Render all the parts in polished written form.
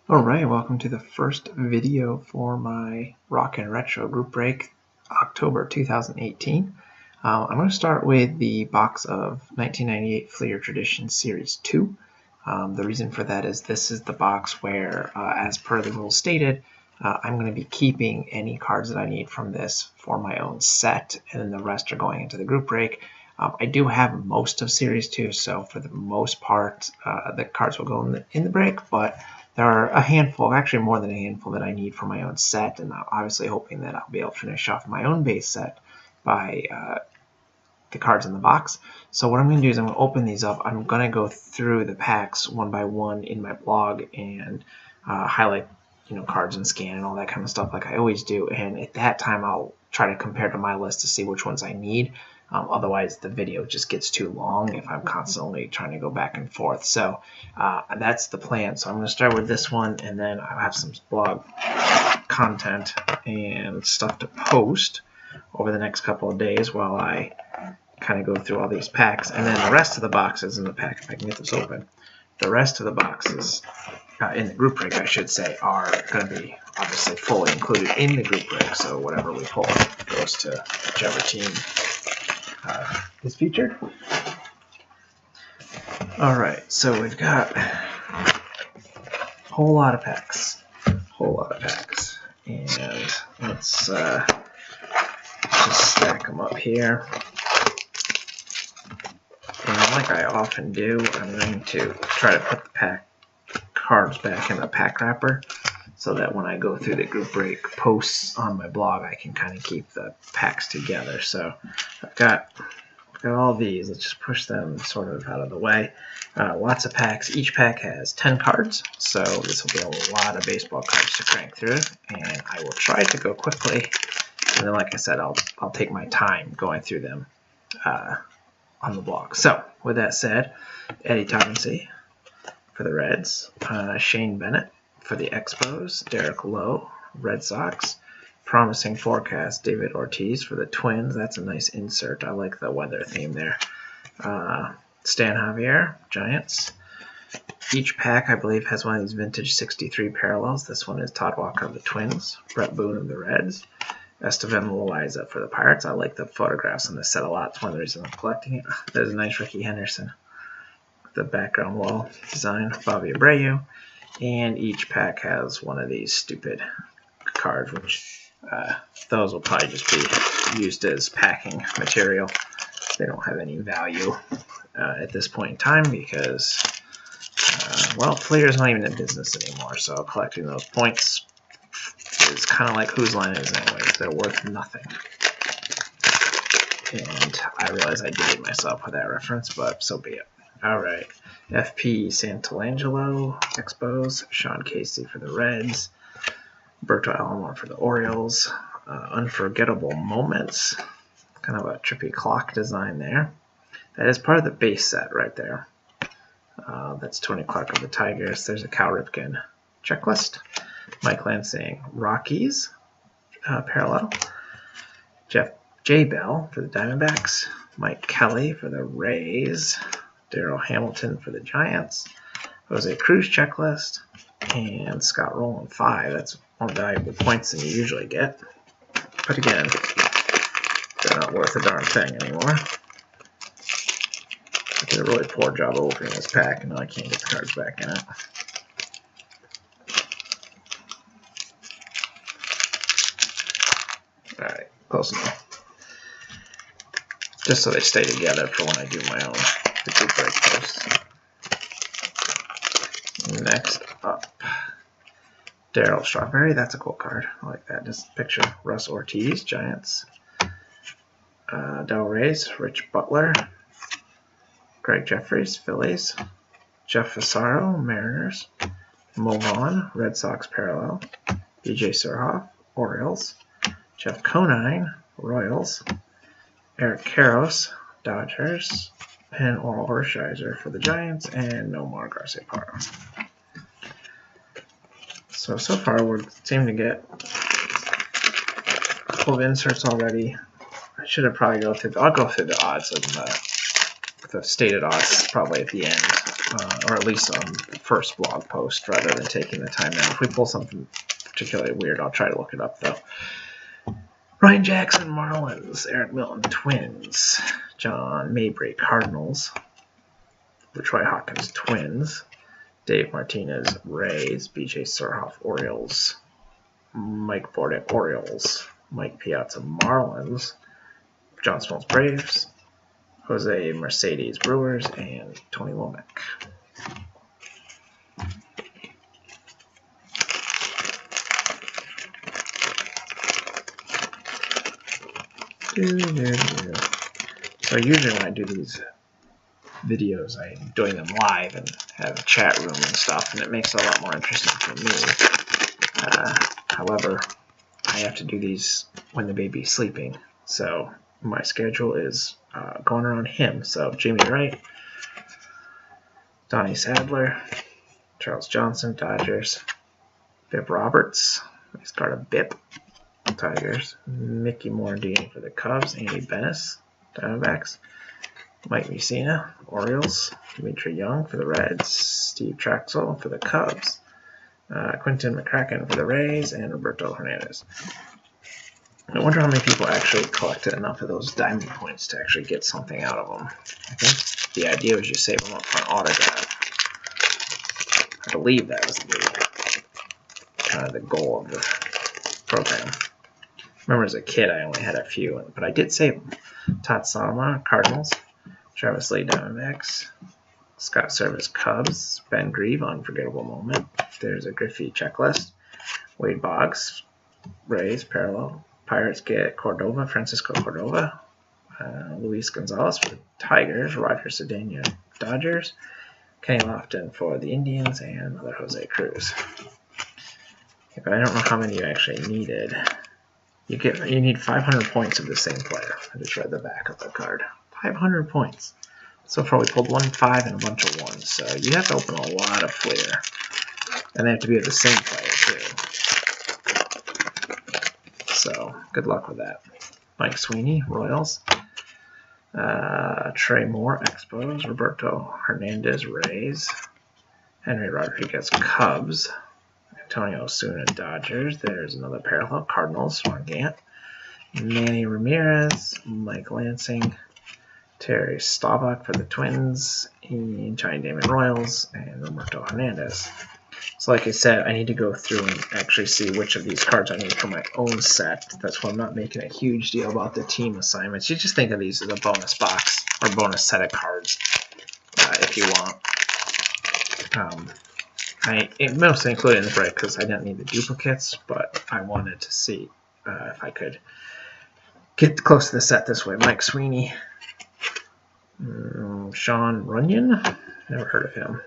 Alright, welcome to the first video for my Rock and Retro group break, October 2018. I'm going to start with the box of 1998 Fleer Tradition Series 2. The reason for that is this is the box where, as per the rules stated, I'm going to be keeping any cards that I need from this for my own set, and then the rest are going into the group break. I do have most of Series 2, so for the most part, the cards will go in the break, but there are a handful, actually more than a handful, that I need for my own set, and I'm obviously hoping that I'll be able to finish off my own base set by the cards in the box. So what I'm going to do is I'm going to open these up. I'm going to go through the packs one by one in my blog and highlight cards and scan and all that kind of stuff like I always do, and at that time I'll try to compare to my list to see which ones I need. Otherwise the video just gets too long if I'm constantly trying to go back and forth. So that's the plan. So I'm going to start with this one, and then I'll have some blog content and stuff to post over the next couple of days while I kind of go through all these packs. And then the rest of the boxes in the pack, if I can get this open, the rest of the boxes in the group break, I should say, are going to be obviously fully included in the group break. So whatever we pull goes to whichever team is featured. Alright, so we've got a whole lot of packs. And let's just stack them up here. And like I often do, I'm going to try to put the pack cards back in the pack wrapper so that when I go through the group break posts on my blog, I can kind of keep the packs together. So I've got all these. Let's just push them sort of out of the way. Lots of packs. Each pack has 10 cards, so this will be a lot of baseball cards to crank through, and I will try to go quickly. And then, like I said, I'll take my time going through them on the blog. So with that said, Eddie Taubensee for the Reds, Shane Bennett for the Expos, Derek Lowe, Red Sox, Promising Forecast, David Ortiz for the Twins. That's a nice insert. I like the weather theme there. Stan Javier, Giants. Each pack, I believe, has one of these vintage 63 parallels. This one is Todd Walker of the Twins, Brett Boone of the Reds, Estevan Loaiza for the Pirates. I like the photographs on this set a lot. It's one of the reasons I'm collecting it. There's a nice Ricky Henderson. The background wall design, Bobby Abreu. And each pack has one of these stupid cards, which those will probably just be used as packing material. They don't have any value at this point in time because, well, Fleer's not even in business anymore, so collecting those points is kind of like whose line is anyways. They're worth nothing. And I realize I dated myself with that reference, but so be it. Alright, FP Santangelo, Expos, Sean Casey for the Reds, Berto Alomar for the Orioles, Unforgettable Moments, kind of a trippy clock design there. That is part of the base set right there. That's Tony Clark of the Tigers. There's a Cal Ripken checklist. Mike Lansing, Rockies, parallel. Jeff J. Bell for the Diamondbacks. Mike Kelly for the Rays. Darryl Hamilton for the Giants. Jose Cruz checklist. And Scott Rowland 5. That's more valuable points than you usually get. But again, they're not worth a darn thing anymore. I did a really poor job opening this pack, and now I can't get the cards back in it. Alright, close enough. Just so they stay together for when I do my own group break posts. Next up, Darryl Strawberry. That's a cool card. I like that. Just picture Russ Ortiz, Giants. Del Reyes, Rich Butler. Greg Jeffries, Phillies. Jeff Fassaro, Mariners. Mo Vaughn, Red Sox parallel. DJ Surhoff, Orioles. Jeff Conine, Royals. Eric Karros, Dodgers. And Oral Hershiser for the Giants. And Nomar Garciaparra. So far we seem to get a couple of inserts already. I should have probably I'll go through the odds of the stated odds probably at the end or at least on the first blog post, rather than taking the time now. If we pull something particularly weird, I'll try to look it up, though. Ryan Jackson, Marlins. Eric Milton, Twins. John Mabry, Cardinals. Troy Hawkins, Twins. Dave Martinez, Rays. BJ Surhoff, Orioles. Mike Bordick, Orioles. Mike Piazza, Marlins. John Smoltz, Braves. Jose Mercedes, Brewers. And Tony Womack. So usually when I do these videos, I'm doing them live and have a chat room and stuff, and it makes it a lot more interesting for me. However, I have to do these when the baby's sleeping, so my schedule is going around him. So Jamie Wright, Donnie Sadler, Charles Johnson, Dodgers, Bip Roberts, he's got a Bip, Tigers, Mickey Morandini for the Cubs, Andy Bennis, Diamondbacks, Mike Mussina, Orioles, Dimitri Young for the Reds, Steve Traxel for the Cubs, Quinton McCracken for the Rays, and Roberto Hernandez. I wonder how many people actually collected enough of those diamond points to actually get something out of them. I think the idea was you save them up for an autograph. I believe that was kind of the goal of the program. Remember as a kid I only had a few, but I did save them. Todd Salma, Cardinals. Travis Lee, Diamondbacks. Scott Service, Cubs. Ben Grieve, Unforgettable Moment. There's a Griffey checklist. Wade Boggs, Rays, Parallel. Pirates get Cordova, Francisco Cordova. Luis Gonzalez for the Tigers. Roger Cedeno, Dodgers. Kenny Lofton for the Indians. And another Jose Cruz. Okay, but I don't know how many you actually needed. You need 500 points of the same player. I just read the back of the card. 500 points. So far we pulled 1, 5, and a bunch of 1s. So you have to open a lot of Fleer. And they have to be of the same player too. So good luck with that. Mike Sweeney, Royals. Trey Moore, Expos. Roberto Hernandez, Rays. Henry Rodriguez, Cubs. Antonio Osuna, Dodgers. There's another parallel. Cardinals, Ron Gant. Manny Ramirez, Mike Lansing, Terry Staubach for the Twins, and Johnny Damon, Royals, and Roberto Hernandez. So like I said, I need to go through and actually see which of these cards I need for my own set. That's why I'm not making a huge deal about the team assignments. You just think of these as a bonus box or bonus set of cards if you want. I mostly included in the break because I didn't need the duplicates, but I wanted to see if I could get close to the set this way. Mike Sweeney, Sean Runyon, never heard of him.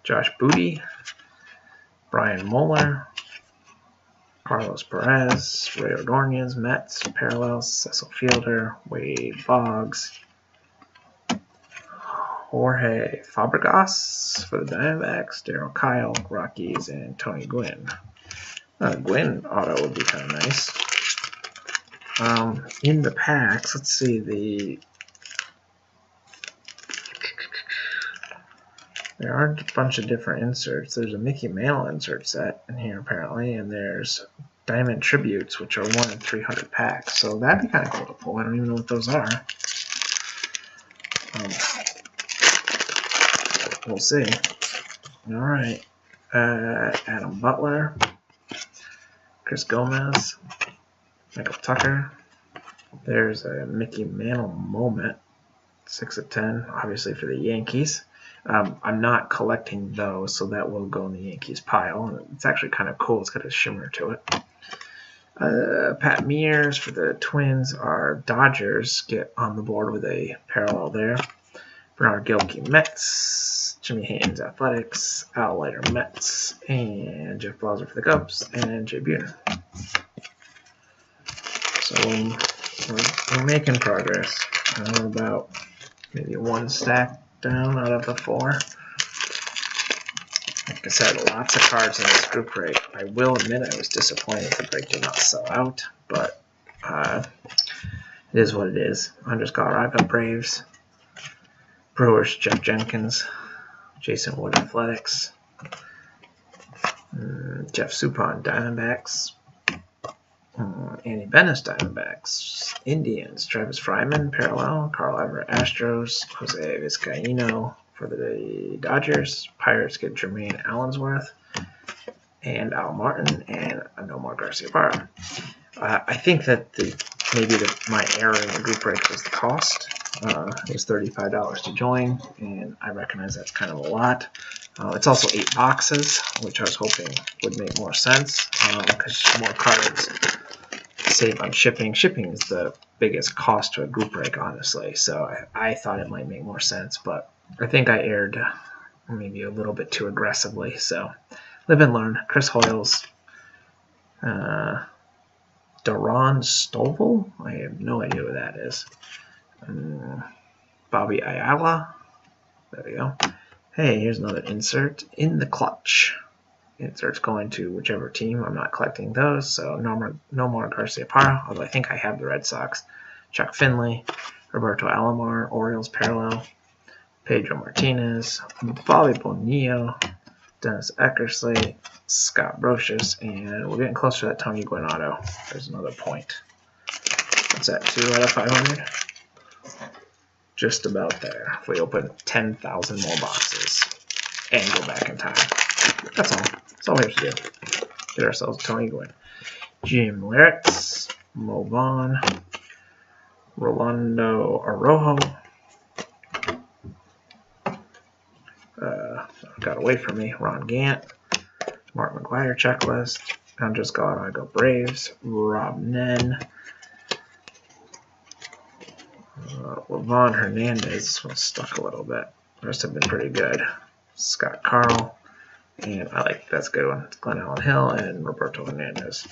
Josh Booty, Brian Moeller, Carlos Perez, Ray Ordonez, Mets, Parallels, Cecil Fielder, Wade Boggs, Jorge Fabregas for the Diamondbacks, Darryl Kyle, Rockies, and Tony Gwynn. Gwynn auto would be kind of nice. In the packs, let's see, there are a bunch of different inserts. There's a Mickey Mantle insert set in here apparently, and there's Diamond Tributes, which are 1 in 300 packs. So that'd be kind of cool to pull. I don't even know what those are. We'll see. All right. Adam Butler, Chris Gomez, Michael Tucker. There's a Mickey Mantle moment, 6 of 10, obviously for the Yankees. I'm not collecting those, so that will go in the Yankees pile. It's actually kind of cool. It's got a shimmer to it. Pat Mears for the Twins. Our Dodgers get on the board with a parallel there. Bernard Gilkey, Mets. Jimmy Haynes, Athletics. Al Leiter, Mets. And Jeff Blauser for the Cubs. And Jay Buhner. So we're making progress. About maybe 1 stack down out of the 4. Like I said, lots of cards in this group break. I will admit I was disappointed the break did not sell out, but it is what it is. Andres Galarraga, Braves. Brewers, Jeff Jenkins, Jason Wood Athletics, Jeff Suppan Diamondbacks, Andy Benes Diamondbacks, Indians, Travis Fryman Parallel, Carl Everett Astros, Jose Vizcaíno for the Dodgers, Pirates get Jermaine Allensworth, and Al Martin, and Nomar Garciaparra. I think that my error in the group break was the cost. It was $35 to join, and I recognize that's kind of a lot. It's also 8 boxes, which I was hoping would make more sense, because more cards save on shipping. Shipping is the biggest cost to a group break, honestly, so I thought it might make more sense, but I think I erred maybe a little bit too aggressively, so live and learn. Chris Hoyles, Duran Stovall, I have no idea who that is. Bobby Ayala, there we go. Hey, here's another insert in the clutch. Insert's going to whichever team. I'm not collecting those, so no more Garciaparra, although I think I have the Red Sox. Chuck Finley, Roberto Alomar, Orioles Parallel, Pedro Martinez, Bobby Bonilla, Dennis Eckersley, Scott Brocious, and we're getting close to that Tony Gwynn auto. There's another point. What's that, 2 out of 500? Just about there. If we open 10,000 more boxes and go back in time. That's all. That's all we have to do. Get ourselves Tony Gwynn. Jim Leyritz, Mo Vaughn, Rolando Araujo. Got away from me. Ron Gant, Mark McGwire checklist. Andres Gallardo Braves, Rob Nen, Levon Hernandez was stuck a little bit. The rest have been pretty good. Scott Carl, and I like that's a good one. It's Glenn Allen Hill and Roberto Hernandez.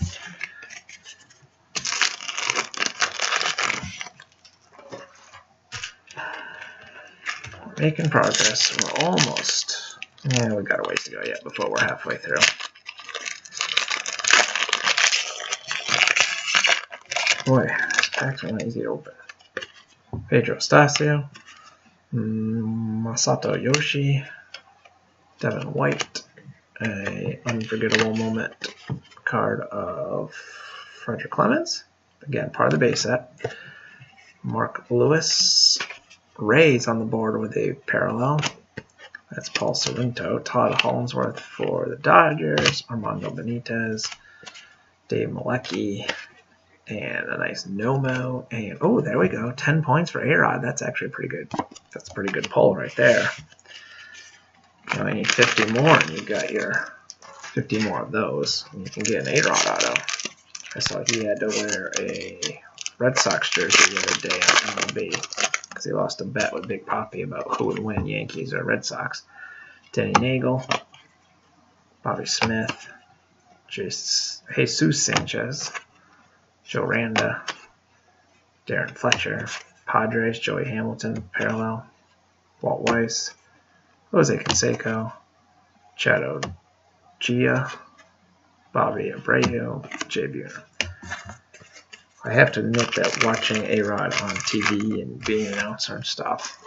We're making progress. We're almost. Yeah, we got a ways to go yet before we're halfway through. Boy, this pack's not easy to open. Pedro Stasio, Masato Yoshi, Devin White, a unforgettable moment card of Frederick Clemens, again part of the base set. Mark Lewis, Rays on the board with a parallel. That's Paul Sorrento. Todd Hollingsworth for the Dodgers, Armando Benitez, Dave Malecki, and a nice Nomo. And oh, there we go. 10 points for A-Rod. That's actually pretty good. That's a pretty good pull right there. Now I need 50 more, and you've got your 50 more of those. And you can get an A-Rod auto. I saw he had to wear a Red Sox jersey the other day on MLB because he lost a bet with Big Papi about who would win, Yankees or Red Sox. Denny Nagel, Bobby Smith, Jesus Sanchez, Joe Randa, Darren Fletcher, Padres, Joey Hamilton, parallel, Walt Weiss, Jose Canseco, Chad Gia, Bobby Abreu, Jay Buhner. I have to admit that watching A-Rod on TV and being an announcer and stuff,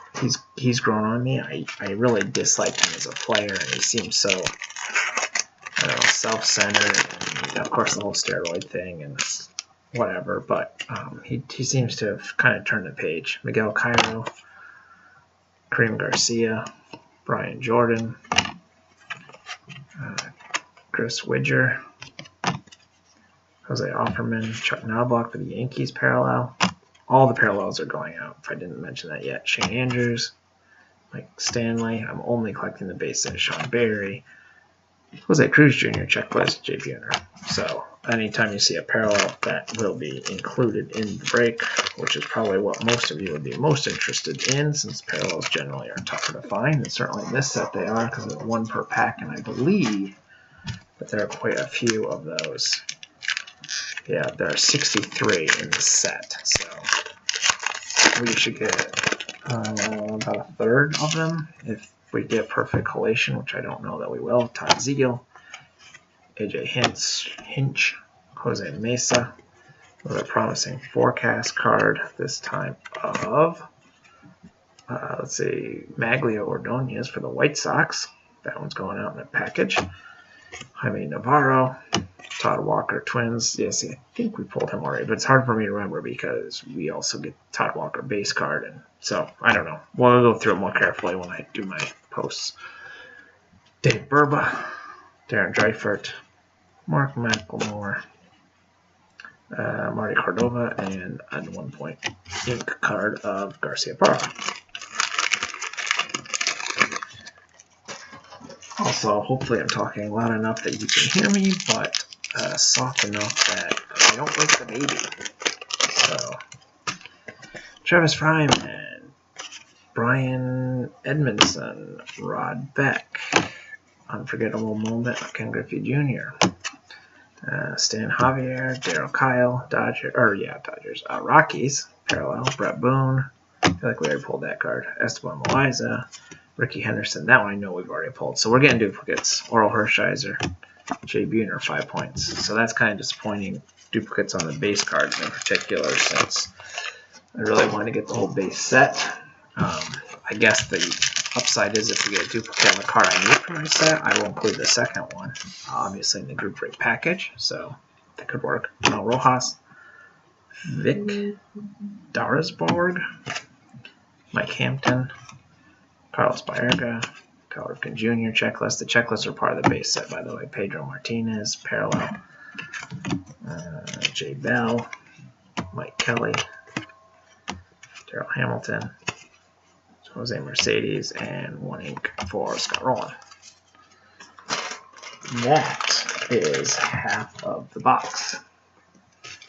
he's grown on me. I really dislike him as a player, and he seems so, I don't know, self-centered, and of course the whole steroid thing and whatever, but he seems to have kind of turned the page. Miguel Cairo, Kareem Garcia, Brian Jordan, Chris Widger, Jose Offerman, Chuck Knobloch for the Yankees parallel. All the parallels are going out, if I didn't mention that yet. Shane Andrews, Mike Stanley. I'm only collecting the base set. Sean Barry, Jose Cruz Jr. checklist, Jay Buhner. So anytime you see a parallel, that will be included in the break, which is probably what most of you would be most interested in, since parallels generally are tougher to find. And certainly in this set they are, because it's 1 per pack, and I believe that there are quite a few of those. Yeah, there are 63 in the set, so we should get about a third of them if we get perfect collation, which I don't know that we will. Todd Zeal, AJ Hinch, Jose Mesa, with a promising forecast card, this time of Let's see, Magglio Ordonez for the White Sox. That one's going out in a package. Jaime Navarro, Todd Walker, Twins. Yes, I think we pulled him already, but it's hard for me to remember because we also get Todd Walker base card, and so I don't know. We'll go through it more carefully when I do my posts. Dave Burba, Darren Dreifert, Mark McLemore, Marty Cordova, and at one point, ink card of Garcia Parra. Also, hopefully I'm talking loud enough that you can hear me, but soft enough that I don't wake the baby. So, Travis Fryman, Brian Edmondson, Rod Beck, Unforgettable Moment, Ken Griffey Jr., Stan Javier, Darryl Kyle, Dodgers, Rockies, parallel, Brett Boone. I feel like we already pulled that card. Esteban Loaiza, Ricky Henderson. That one I know we've already pulled. So we're getting duplicates. Oral Hershiser, Jay Buhner, 5 points. So that's kind of disappointing. Duplicates on the base cards in particular, since I really want to get the whole base set. I guess the upside is if we get a duplicate on the card I need for my set, I will include the second one, obviously in the group break package. So that could work. Mel Rojas, Vic Darisborg, Mike Hampton, Carlos Baerga, Cal Ripken Jr. checklist. The checklists are part of the base set, by the way. Pedro Martinez, parallel. Jay Bell, Mike Kelly, Darrell Hamilton, Jose Mercedes, and 1 ink for Scott Rowland. That is half of the box.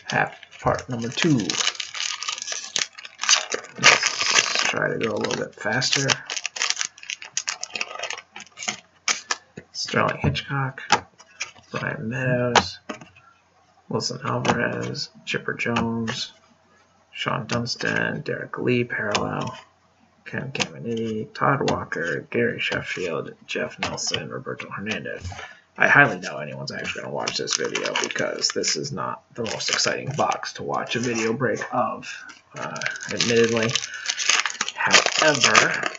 Half part number 2. Let's try to go a little bit faster. Sterling Hitchcock, Brian Meadows, Wilson Alvarez, Chipper Jones, Sean Dunston, Derek Lee, parallel, Ken Caminiti, Todd Walker, Gary Sheffield, Jeff Nelson, Roberto Hernandez. I highly doubt anyone's actually going to watch this video because this is not the most exciting box to watch a video break of, admittedly. However,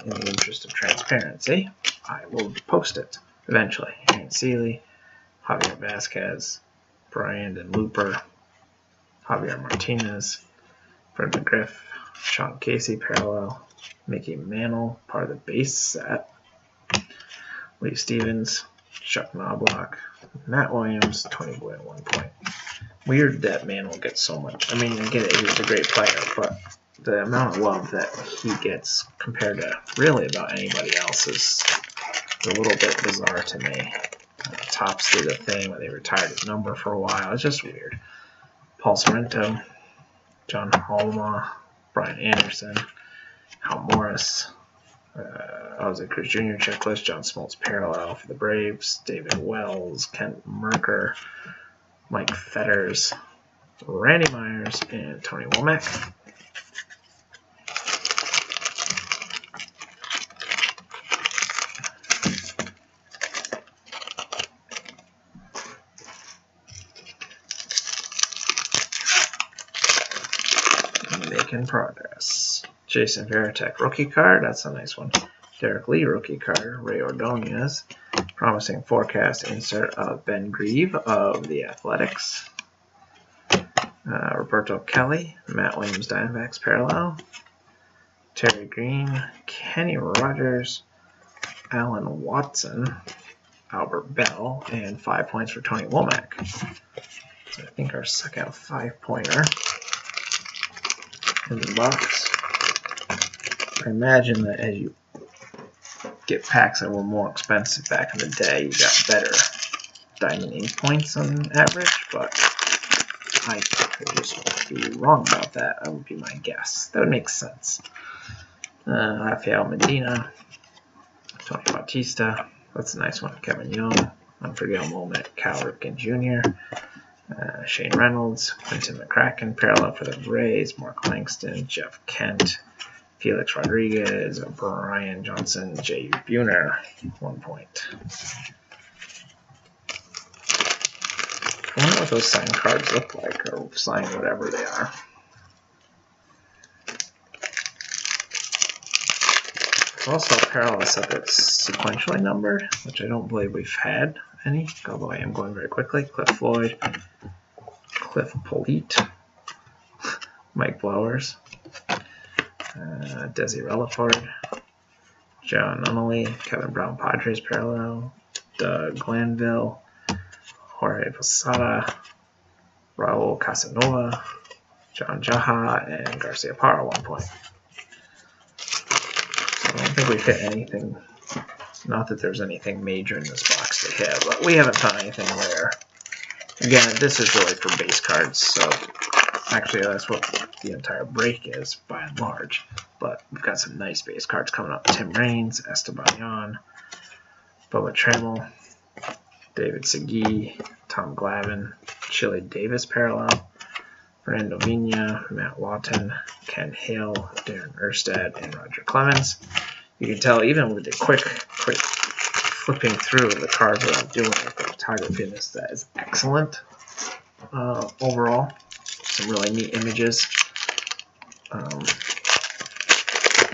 in the interest of transparency, I will post it eventually. Hank Seeley, Javier Vasquez, Brandon Looper, Javier Martinez, Fred McGriff, Sean Casey, parallel, Mickey Mantle, part of the base set, Lee Stevens, Chuck Knobloch, Matt Williams, Tony Boy at 1 point. Weird that Mantle gets so much. I mean, I get it, he was a great player, but the amount of love that he gets compared to really about anybody else is a little bit bizarre to me. Topps did a thing where they retired his number for a while. It's just weird. Paul Sorrento, John Holma, Brian Anderson, Hal Morris, Jose Cruz Jr. checklist, John Smoltz parallel for the Braves, David Wells, Kent Merker, Mike Fetters, Randy Myers, and Tony Womack. Making progress. Jason Varitek rookie card, that's a nice one. Derek Lee rookie card, Ray Ordonez. Promising forecast insert of Ben Grieve of the Athletics. Roberto Kelly, Matt Williams Diamondbacks parallel. Terry Green, Kenny Rogers, Alan Watson, Albert Bell, and 5 points for Tony Womack. So I think our second 5-pointer in the box. I imagine that as you get packs that were more expensive back in the day, you got better diamond ink points on average, but I could just be wrong about that. That would be my guess. That would make sense. Rafael Medina, Tony Bautista, that's a nice one. Kevin Young, Unforgettable Moment, Cal Ripken Jr., Shane Reynolds, Quentin McCracken, parallel for the Rays, Mark Langston, Jeff Kent, Felix Rodriguez, Brian Johnson, Jay Buhner, 1 point. I wonder what those signed cards look like, or signed whatever they are. also parallel set that's sequentially numbered, which I don't believe we've had any, although I am going very quickly. Cliff Floyd, Cliff Polite, Mike Blowers, Desi Relaford, John Nunnally, Kevin Brown Padres parallel, Doug Glanville, Jorge Posada, Raul Casanova, John Jaha, and Garcia Parra 1 point. So I don't think we've hit anything. Not that there's anything major in this box to hit, but we haven't found anything rare. Again, this is really for base cards, so actually that's what the entire break is by and large. But we've got some nice base cards coming up. Tim Raines, Esteban Yan, Bubba Trammell, David Segui, Tom Glavine, Chili Davis parallel, Fernando Vina, Matt Lawton, Ken Hale, Darren Erstad, and Roger Clemens. You can tell even with the quick flipping through the cards that I'm doing, the photography in this that is excellent overall. Some really neat images.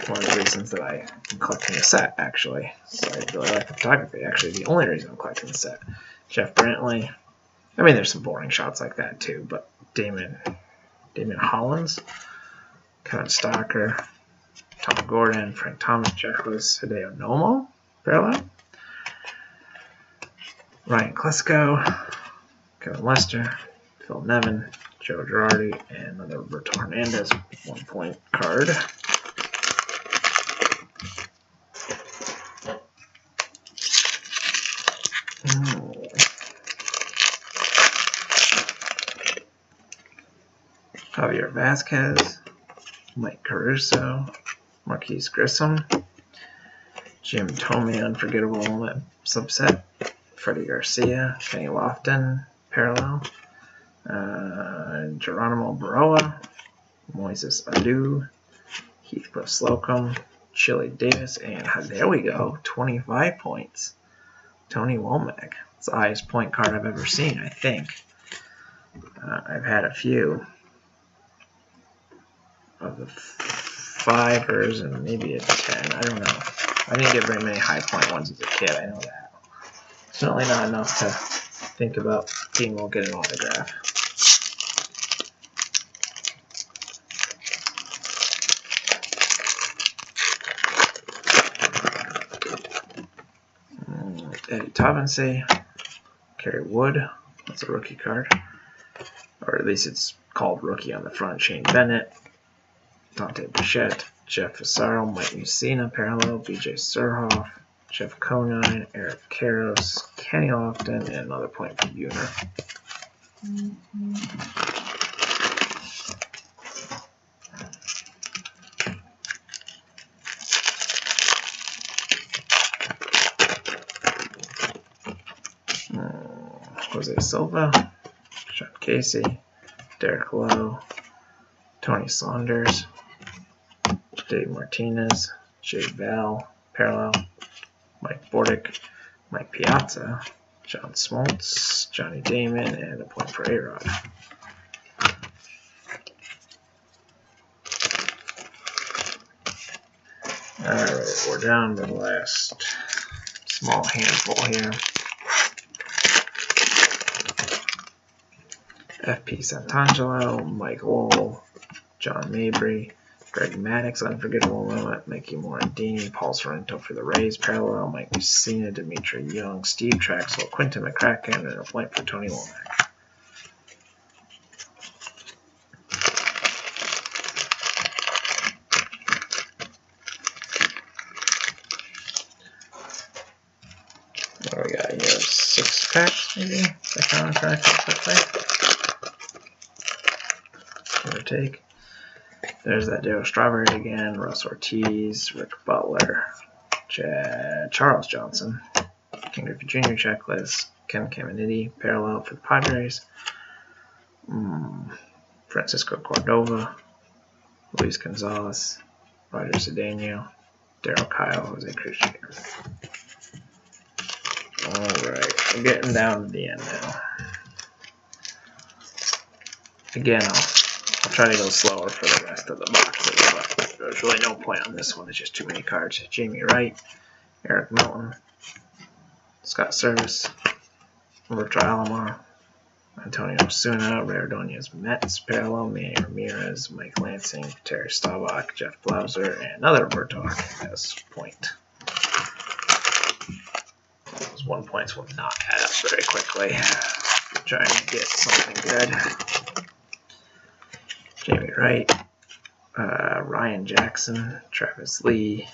One of the reasons that I am collecting the set, actually. So I really like the photography. Actually, the only reason I'm collecting the set. Jeff Brantley. I mean, there's some boring shots like that too, but Damon Hollins, Kevin Stocker, Tom Gordon, Frank Thomas, Jackless, Hideo Nomo, parallel, Ryan Klesko, Kevin Lester, Phil Nevin, Joe Girardi, and another Roberto Hernandez 1 point card. Javier Vasquez, Mike Caruso, Marquise Grissom, Jim Thome, Unforgettable Moment subset, Freddie Garcia, Kenny Lofton, parallel, Geronimo Baroa, Moises Alou, Heathcliff Slocum, Chili Davis, and there we go, 25 points. Tony Womack. It's the highest point card I've ever seen, I think. I've had a few of the 5ers and maybe a 10. I don't know. I didn't get very many high point ones as a kid. I know that. Certainly not enough to think about being able to get an autograph. Eddie Taubensee, Kerry Wood. That's a rookie card. Or at least it's called rookie on the front. Shane Bennett, Dante Bichette, Jeff Fassaro, Mike Mussina, parallel, BJ Surhoff, Jeff Conine, Eric Karros, Kenny Lofton, and another point for Buhner. Jose Silva, Sean Casey, Derek Lowe, Tony Saunders, Dave Martinez, Jay Val, parallel, Mike Bordick, Mike Piazza, John Smoltz, Johnny Damon, and a point for A-Rod. Alright, we're down to the last small handful here. F.P. Santangelo, Mike Lowell, John Mabry, Greg Maddox, Unforgettable Moment, Mickey Morandini, Paul Sorrento for the Rays, parallel, Mike Mussina, Dimitri Young, Steve Traxel, Quinton McCracken, and a point for Tony Womack. What do we got here? 6 packs, maybe? If I count correctly, quickly. Give or take. There's that Darryl Strawberry again, Russ Ortiz, Rick Butler, Charles Johnson, King Griffey Jr. checklist, Ken Caminiti, parallel for the Padres, Francisco Cordova, Luis Gonzalez, Roger Cedeno, Darryl Kyle, Jose Cruz Jr. Alright, we're getting down to the end now. Again, I'll I'll try to go slower for the rest of the boxes, but there's really no point on this one. It's just too many cards. Jamie Wright, Eric Milton, Scott Service, Roberto Alomar, Antonio Osuna, Ray Ordonez, Mets, Parallel, Manny Ramirez, Mike Lansing, Terry Staubach, Jeff Blauser, and another Roberto Arquez point. Those 1 points will not add up very quickly. Trying to get something good. Jamie Wright, Ryan Jackson, Travis Lee,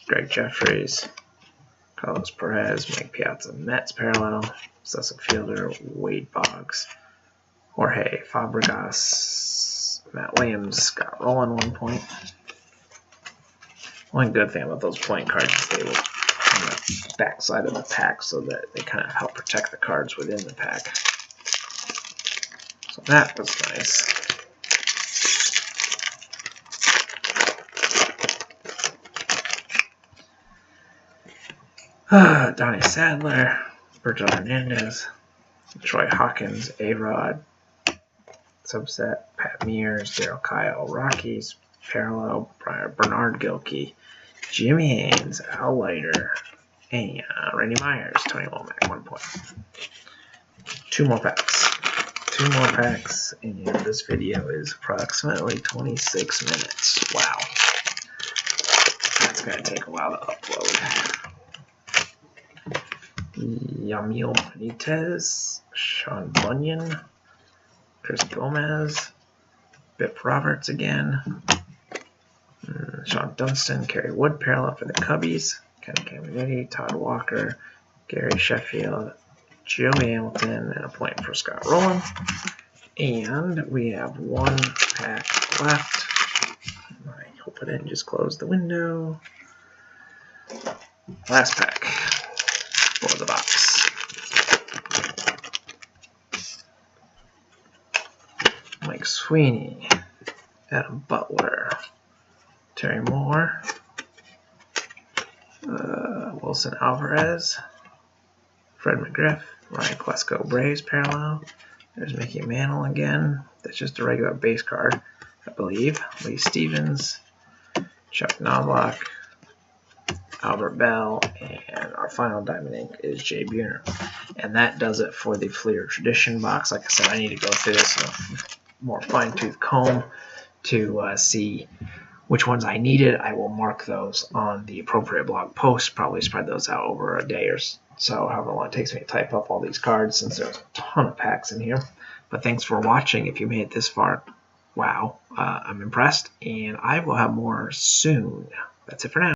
Greg Jeffries, Carlos Perez, Mike Piazza, Mets parallel, Cecil Fielder, Wade Boggs, Jorge Fabregas, Matt Williams, Scott Rowland 1 point. One good thing about those point cards is they will on the back side of the pack so that they kind of help protect the cards within the pack. So that was nice. Donnie Sadler, Virgil Hernandez, Troy Hawkins, A-Rod, Subset, Pat Mears, Daryl Kyle, Rockies, Parallel, Bernard Gilkey, Jimmy Haynes, Al Leiter, and Randy Myers, Tony Womack, 1 point. 2 more packs. 2 more packs, and this video is approximately 26 minutes. Wow. That's going to take a while to upload. Yamil Benitez, Sean Bunyan, Chris Gomez, Bip Roberts again, Sean Dunston, Kerry Wood parallel for the Cubbies, Kenny Caminetti, Todd Walker, Gary Sheffield, Joey Hamilton, and a point for Scott Rowland. And we have 1 pack left. I hope I didn't just close the window. Last pack for the box. Mike Sweeney, Adam Butler, Terry Moore, Wilson Alvarez, Fred McGriff, Ryan Klesko, Braves parallel. There's Mickey Mantle again. That's just a regular base card, I believe. Lee Stevens, Chuck Knobloch, Albert Bell, and our final Diamond Ink is Jay Buhner. And that does it for the Fleer Tradition box. Like I said, I need to go through this in a more fine-tooth comb to see which ones I needed. I will mark those on the appropriate blog post, probably spread those out over a day or so, however long it takes me to type up all these cards since there's a ton of packs in here. But thanks for watching. If you made it this far, wow, I'm impressed, and I will have more soon. That's it for now.